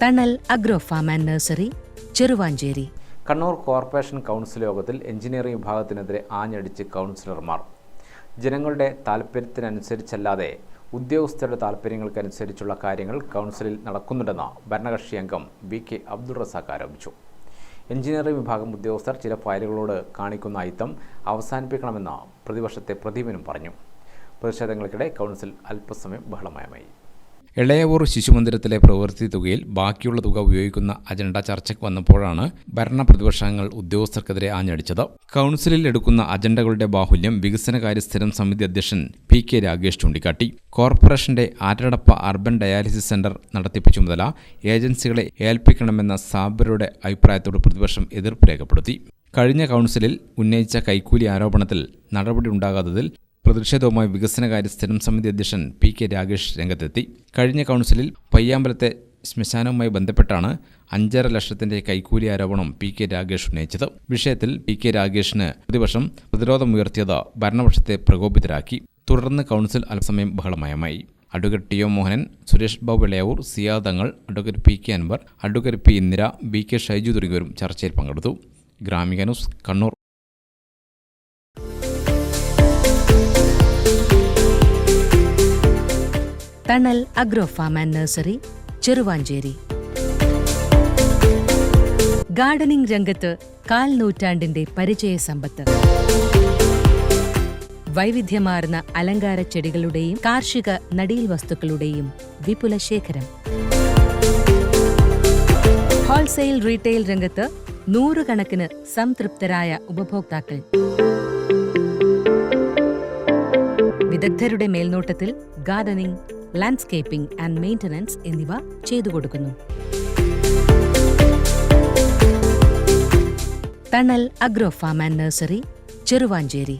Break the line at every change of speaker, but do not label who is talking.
തണൽ agro farm and nursery, Cheruvancheri.
Kannur corporation council യോഗത്തിൽ engineering വിഭാഗത്തിനെതിരെ ആഞ്ഞടിച്ച് കൗൺസിലർമാർ. ജനങ്ങളുടെ താൽപ്പര്യത്തിനനുസരിച്ചല്ലാതെ ഉദ്യോഗസ്ഥരുടെ താൽപ്പര്യങ്ങൾക്കനുസരിച്ചുള്ള കാര്യങ്ങൾ കൗൺസിലിൽ നടക്കുന്നുണ്ടെന്ന് ഭരണകക്ഷി അംഗം വി.കെ. അബ്ദുൾ റസാഖ് ആരോപിച്ചു. എഞ്ചിനീയറിംഗ് വിഭാഗം ഉദ്യോഗസ്ഥർ ചില ഫയലുകളോട് കാണിക്കുന്ന അയിത്തം അവസാനിപ്പിക്കണമെന്ന് പ്രതിപക്ഷത്തെ പ്രദീപനും പറഞ്ഞു. പ്രതിഷേധങ്ങൾക്കിടെ കൗൺസിൽ അല്പസമയം ബഹളമയമായി.
എളയവൂർ ശിശുമന്ദിരത്തിലെ പ്രവൃത്തി തുകയിൽ ബാക്കിയുള്ള തുക ഉപയോഗിക്കുന്ന അജണ്ട ചർച്ചയ്ക്ക് വന്നപ്പോഴാണ് ഭരണ പ്രതിപക്ഷങ്ങൾ ഉദ്യോഗസ്ഥർക്കെതിരെ ആഞ്ഞടിച്ചത്. കൗൺസിലിൽ എടുക്കുന്ന അജണ്ടകളുടെ ബാഹുല്യം വികസനകാര്യ സ്ഥിരം സമിതി അധ്യക്ഷൻ പി.കെ. രാഗേഷ് ചൂണ്ടിക്കാട്ടി. കോർപ്പറേഷന്റെ ആറ്റടപ്പ അർബൻ ഡയാലിസിസ് സെന്റർ നടത്തിപ്പ് ചുമതല ഏജൻസികളെ ഏൽപ്പിക്കണമെന്ന സാബരുടെ അഭിപ്രായത്തോട് പ്രതിപക്ഷം എതിർപ്പ് രേഖപ്പെടുത്തി. കഴിഞ്ഞ കൗൺസിലിൽ ഉന്നയിച്ച കൈക്കൂലി ആരോപണത്തിൽ നടപടി ഉണ്ടാകാത്തതിൽ പ്രതിഷേധവുമായി വികസനകാര്യ സ്ഥിരം സമിതി അധ്യക്ഷൻ പി.കെ. രാഗേഷ് രംഗത്തെത്തി. കഴിഞ്ഞ കൗൺസിലിൽ പയ്യാമ്പലത്തെ ശ്മശാനവുമായി ബന്ധപ്പെട്ടാണ് 5.5 ലക്ഷത്തിന്റെ കൈക്കൂലി ആരോപണം പി.കെ. രാഗേഷ് ഉന്നയിച്ചത്. വിഷയത്തിൽ പി.കെ. രാഗേഷിന് പ്രതിപക്ഷം പ്രതിരോധമുയർത്തിയത് ഭരണപക്ഷത്തെ പ്രകോപിതരാക്കി. തുടർന്ന് കൗൺസിൽ അല്പസമയം ബഹളമയമായി. Advocate T O. Mohanan, Suresh Babu Elayavoor, Siyad Thangal, advocate P K. Anwar, advocate P. Indira, B K. Shaiju തുടങ്ങിയവരും ചർച്ചയിൽ പങ്കെടുത്തു. Gramika news, Kannur.
Thanal agro farm and nursery, Cheruvanchery. Gardening രംഗത്ത് 1/4 നൂറ്റാണ്ടിന്റെ പരിചയസമ്പത്ത്. വൈവിധ്യമാർന്ന അലങ്കാര ചെടികളുടെയും കാർഷിക നടീൽ വസ്തുക്കളുടെയും വിപുല ശേഖരം. ഹോൾസെയിൽ റീറ്റെയിൽ രംഗത്ത് 100 കണക്കിന് സംതൃപ്തരായ ഉപഭോക്താക്കൾ. വിദഗ്ധരുടെ മേൽനോട്ടത്തിൽ ഗാർഡനിംഗ്, ലാൻഡ്സ്കേപ്പിംഗ് ആൻഡ് മെയിന്റനൻസ് എന്നിവ ചെയ്തു കൊടുക്കുന്നു. Thanal agro farm and nursery, Cheruvanchery.